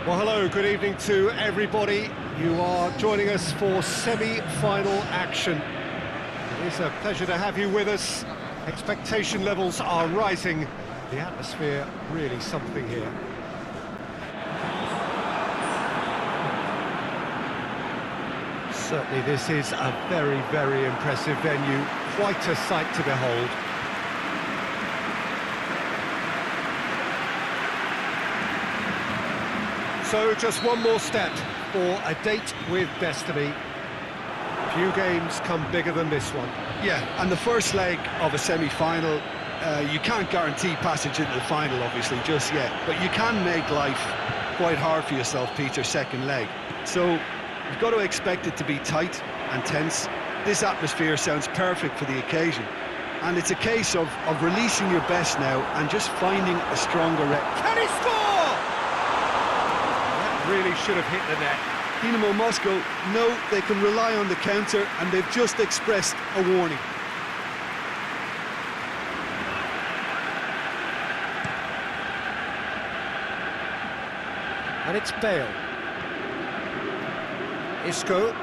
Well, hello, good evening to everybody. You are joining us for semi-final action. It is a pleasure to have you with us. Expectation levels are rising. The atmosphere really something here. Certainly this is a very, very impressive venue. Quite a sight to behold. So just one more step for a date with destiny. Few games come bigger than this one. Yeah, and the first leg of a semi-final, you can't guarantee passage into the final, obviously, just yet. But you can make life quite hard for yourself, Peter, second leg. So you've got to expect it to be tight and tense. This atmosphere sounds perfect for the occasion. And it's a case of releasing your best now and just finding a stronger Can he score? Really should have hit the net. Dinámo Moscow know they can rely on the counter, and they've just expressed a warning. And it's Bale. Isco.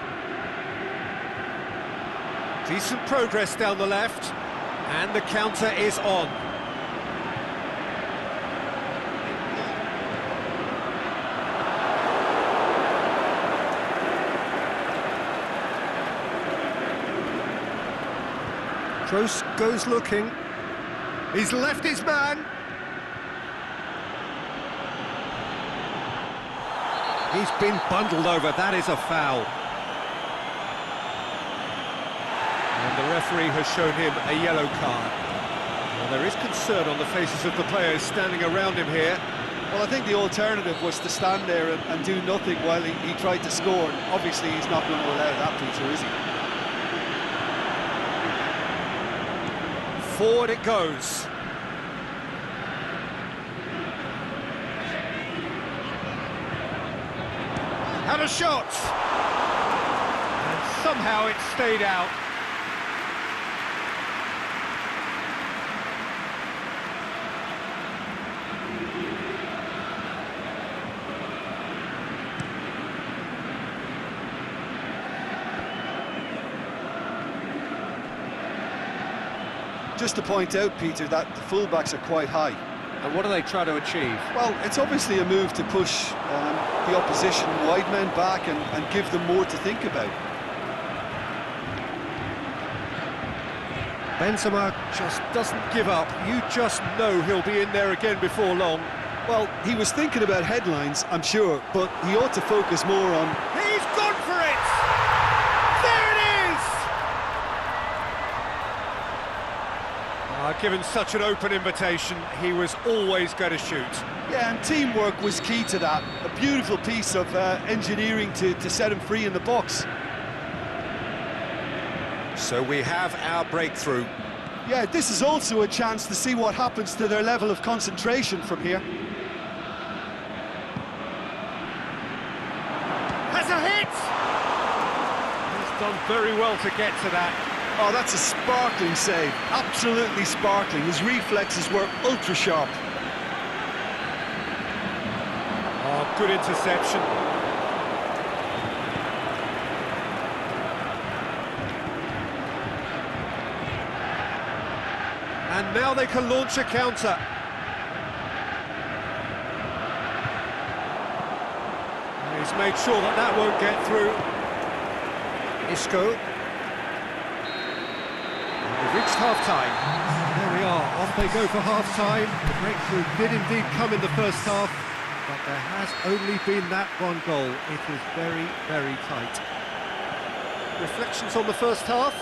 Decent progress down the left, and the counter is on. Kroos goes looking. He's left his man. He's been bundled over. That is a foul. And the referee has shown him a yellow card. Well, there is concern on the faces of the players standing around him here. Well, I think the alternative was to stand there and do nothing while he tried to score. Obviously, he's not going to allow that, Peter, is he? Forward it goes. Had a shot! And somehow it stayed out. Just to point out, Peter, that the fullbacks are quite high. And what do they try to achieve? Well, it's obviously a move to push the opposition wide men back and give them more to think about. Benzema just doesn't give up. You just know he'll be in there again before long. Well, he was thinking about headlines, I'm sure, but he ought to focus more on... He's gone for it! There it is! Given such an open invitation, he was always going to shoot. Yeah, and teamwork was key to that. A beautiful piece of engineering to set him free in the box. So we have our breakthrough. Yeah, this is also a chance to see what happens to their level of concentration from here. Has a hit! He's done very well to get to that. Oh, that's a sparkling save. Absolutely sparkling. His reflexes were ultra-sharp. Oh, good interception. And now they can launch a counter. And he's made sure that won't get through. Isco. We've reached half-time. There we are, off they go for half-time. The breakthrough did indeed come in the first half, but there has only been that one goal. It is very, very tight. Reflections on the first half?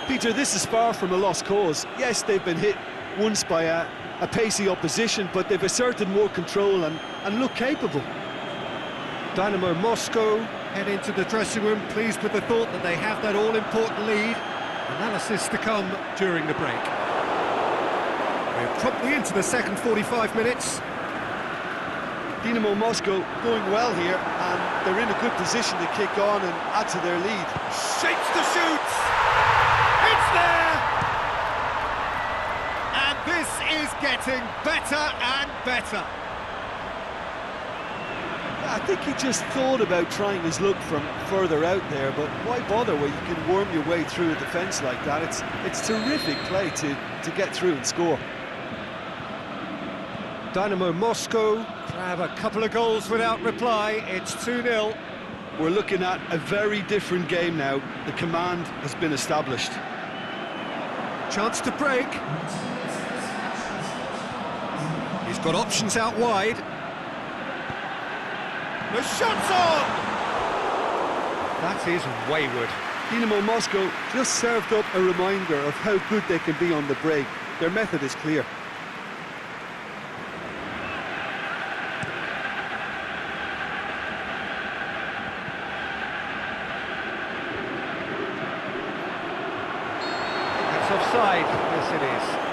Peter, this is far from a lost cause. Yes, they've been hit once by a pacey opposition, but they've asserted more control and look capable. Dinámo Moscow head into the dressing room, pleased with the thought that they have that all-important lead. Analysis to come during the break. We're promptly into the second 45 minutes. Dinámo Moscow going well here, and they're in a good position to kick on and add to their lead. Shapes to shoot! It's there! And this is getting better and better. I think he just thought about trying his luck from further out there, but why bother when you can worm your way through a defence like that? It's terrific play to get through and score. Dynamo Moscow grab a couple of goals without reply. It's 2-0. We're looking at a very different game now. The command has been established. Chance to break. He's got options out wide. The shot's on! That is wayward. Dinámo Moscow just served up a reminder of how good they can be on the break. Their method is clear. That's offside. Yes, it is.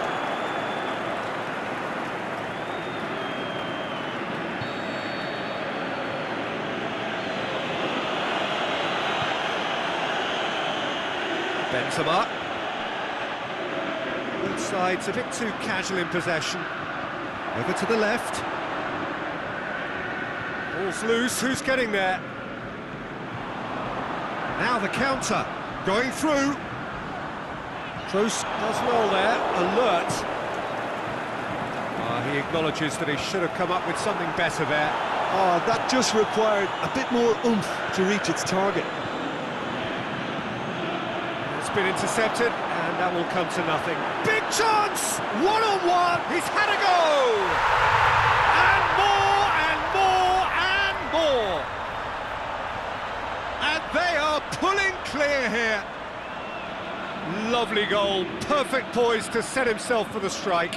Benzema. Both sides a bit too casual in possession. Over to the left. Ball's loose, who's getting there? Now the counter, going through. Kroos does well there, alert. He acknowledges that he should have come up with something better there. That just required a bit more oomph to reach its target. Been intercepted, and that will come to nothing. Big chance! One-on-one! He's had a go! And more, and more, and more! And they are pulling clear here. Lovely goal, perfect poise to set himself for the strike.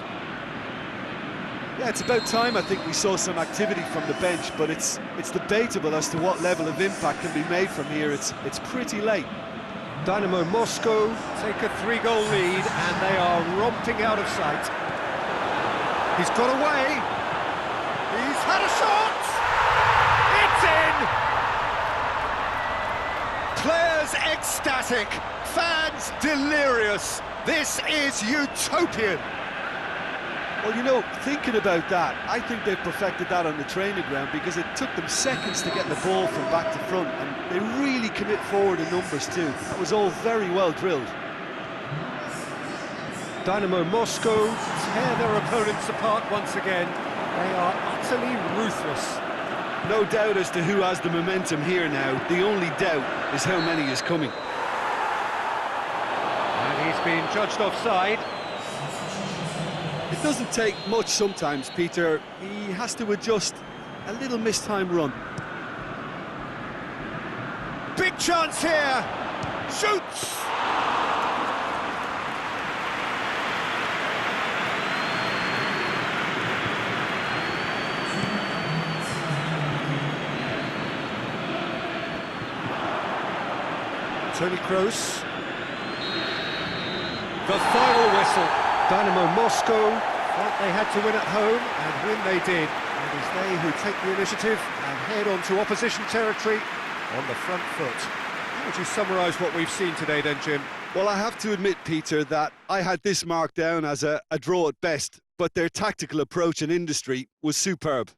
Yeah, it's about time I think we saw some activity from the bench, but it's debatable as to what level of impact can be made from here. It's pretty late. Dynamo Moscow take a 3-goal lead, and they are romping out of sight. He's got away. He's had a shot. It's in. Players ecstatic. Fans delirious. This is utopian. Well, you know, thinking about that, I think they've perfected that on the training ground because it took them seconds to get the ball from back to front, and they really commit forward in numbers too. That was all very well drilled. Dynamo Moscow tear their opponents apart once again. They are utterly ruthless. No doubt as to who has the momentum here now. The only doubt is how many is coming. And he's been judged offside. It doesn't take much sometimes, Peter. He has to adjust a little mistimed run. Big chance here! Shoots! Toni Kroos. The final whistle. Dynamo Moscow thought they had to win at home, and win they did. And it's they who take the initiative and head on to opposition territory on the front foot. How would you summarise what we've seen today then, Jim? Well, I have to admit, Peter, that I had this marked down as a draw at best, but their tactical approach and industry was superb.